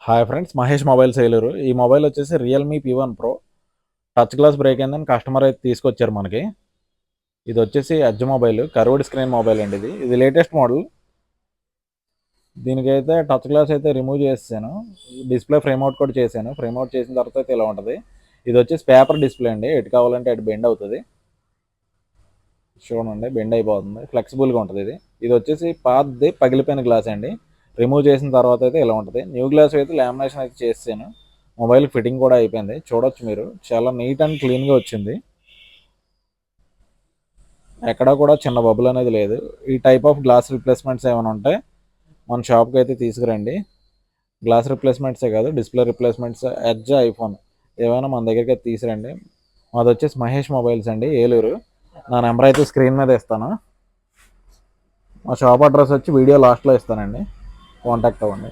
Hi friends, Mahesh mobile seller. ఈ mobile వచ్చేసి Realme P1 Pro touch glass break అయిందని customer అయితే తీసుకొచ్చారు మనకి. ఇది వచ్చేసి edge mobile, curved screen mobile అండి. ఇది లేటెస్ట్ మోడల్. దీనికైతే టచ్ గ్లాస్ అయితే రిమూవ్ చేసాను, డిస్ప్లే ఫ్రేమ్ అవుట్ కూడా చేశాను. ఫ్రేమ్ అవుట్ చేసిన తర్వాత అయితే ఇలా ఉంటుంది. ఇది వచ్చేసి పేపర్ డిస్ప్లే అండి, ఎటు కావాలంటే అటు బెండ్ అవుతుంది. చూడండి, బెండ్ అయిపోతుంది, ఫ్లెక్సిబుల్గా ఉంటుంది. ఇది వచ్చేసి పాతది పగిలిపోయిన గ్లాస్ అండి. రిమూవ్ చేసిన తర్వాత అయితే ఇలా ఉంటుంది. న్యూ గ్లాస్ అయితే లామినేషన్ అయితే చేసాను. మొబైల్ ఫిట్టింగ్ కూడా అయిపోయింది, చూడొచ్చు మీరు. చాలా నీట్ అండ్ క్లీన్గా వచ్చింది, ఎక్కడా కూడా చిన్న బబుల్ అనేది లేదు. ఈ టైప్ ఆఫ్ గ్లాస్ రిప్లేస్మెంట్స్ ఏమైనా ఉంటే మన షాప్కి అయితే తీసుకురండి. గ్లాస్ రిప్లేస్మెంట్సే కాదు, డిస్ప్లే రిప్లేస్మెంట్స్, ఎడ్జ్, ఐఫోన్ ఏమైనా మన దగ్గరికి అయితే తీసుకురండి. మాది వచ్చేసి మహేష్ మొబైల్స్ అండి, ఏలూరు. నా నెంబర్ అయితే స్క్రీన్ మీద ఇస్తాను. మా షాప్ అడ్రస్ వచ్చి వీడియో లాస్ట్లో ఇస్తానండి, కాంటాక్ట్ అవ్వండి.